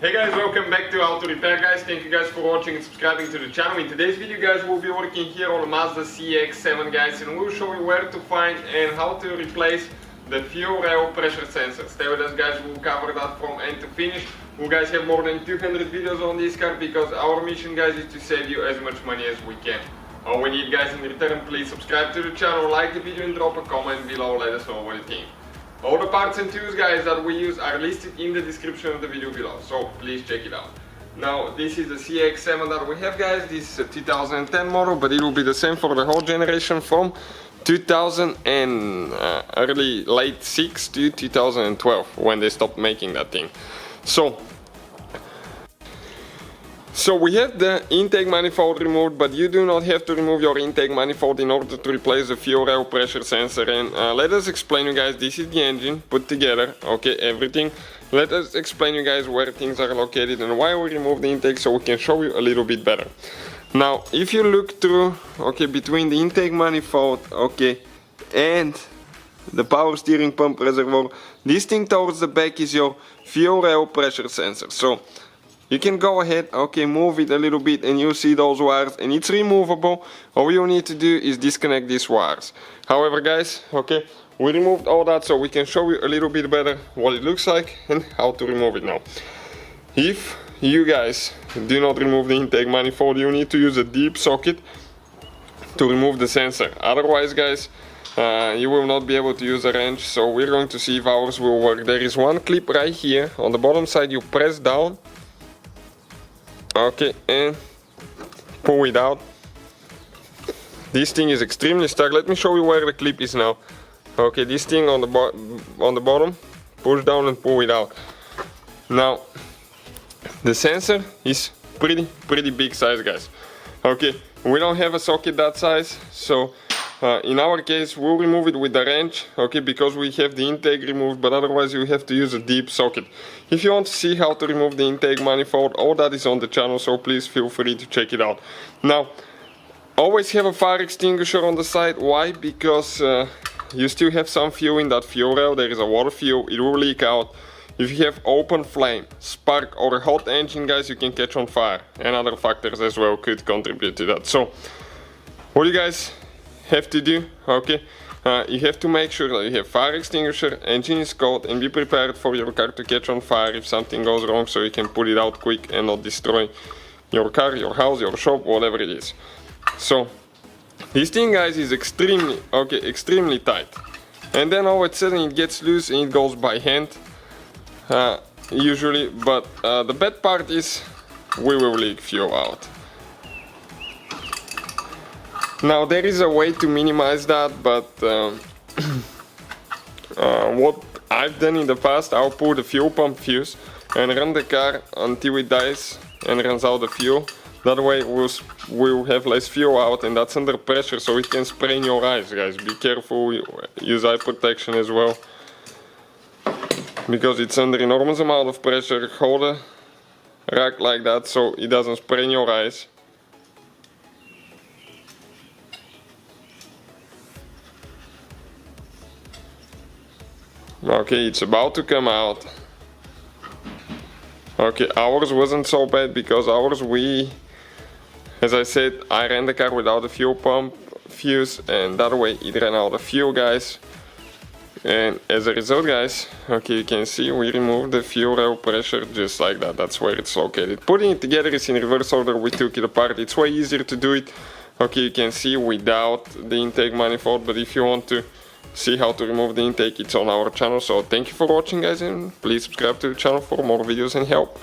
Hey guys, welcome back to How to Repair guys. Thank you guys for watching and subscribing to the channel. In today's video guys, we'll be working here on the Mazda CX-7 guys, and we'll show you where to find and how to replace the fuel rail pressure sensor. Stay with us guys, we'll cover that from end to finish. We guys have more than 200 videos on this car because our mission guys is to save you as much money as we can. All we need guys in return, please subscribe to the channel, like the video and drop a comment below, let us know what you think. All the parts and tools guys that we use are listed in the description of the video below, so please check it out. Now this is the CX-7 that we have guys. This is a 2010 model, but it will be the same for the whole generation from 2000 and late 6 to 2012 when they stopped making that thing. So we have the intake manifold removed, but you do not have to remove your intake manifold in order to replace the fuel rail pressure sensor. And let us explain you guys, this is the engine put together, okay, everything. Let us explain you guys where things are located and why we remove the intake so we can show you a little bit better. Now if you look through, okay, between the intake manifold, okay, and the power steering pump reservoir, this thing towards the back is your fuel rail pressure sensor. So you can go ahead, okay, move it a little bit and you see those wires, and it's removable. All you need to do is disconnect these wires. However guys, okay, we removed all that so we can show you a little bit better what it looks like and how to remove it now. If you guys do not remove the intake manifold, you need to use a deep socket to remove the sensor. Otherwise guys, you will not be able to use a wrench, so we're going to see if ours will work. There is one clip right here on the bottom side, you press down, okay, and pull it out. This thing is extremely stuck. Let me show you where the clip is now. Okay, this thing on the bottom, push down and pull it out. Now the sensor is pretty big size guys. Okay, we don't have a socket that size, so in our case we'll remove it with the wrench, okay, because we have the intake removed, but otherwise you have to use a deep socket. If you want to see how to remove the intake manifold, all that is on the channel, so please feel free to check it out. Now always have a fire extinguisher on the side. Why? Because you still have some fuel in that fuel rail. There is a water fuel, it will leak out. If you have open flame, spark or a hot engine guys, you can catch on fire, and other factors as well could contribute to that. So what you guys have to do, okay, you have to make sure that you have fire extinguisher, engine is cold, and be prepared for your car to catch on fire if something goes wrong, so you can put it out quick and not destroy your car, your house, your shop, whatever it is. So this thing guys is extremely tight, and then all of a sudden it gets loose and it goes by hand usually, but the bad part is we will leak fuel out. Now there is a way to minimize that, but what I've done in the past, I'll pull the fuel pump fuse and run the car until it dies and runs out the fuel. That way we'll have less fuel out, and that's under pressure, so it can spray in your eyes guys. Be careful, use eye protection as well, because it's under enormous amount of pressure. Hold the rack like that so it doesn't spray in your eyes. Okay, it's about to come out. Okay, ours wasn't so bad because ours, as I said, I ran the car without the fuel pump fuse, and that way it ran out of fuel guys. And as a result guys, okay, you can see we removed the fuel rail pressure just like that. That's where it's located. Putting it together is in reverse order. We took it apart. It's way easier to do it, okay, you can see, without the intake manifold. But if you want to see how to remove the intake, it's on our channel. So thank you for watching guys, and please subscribe to the channel for more videos and help.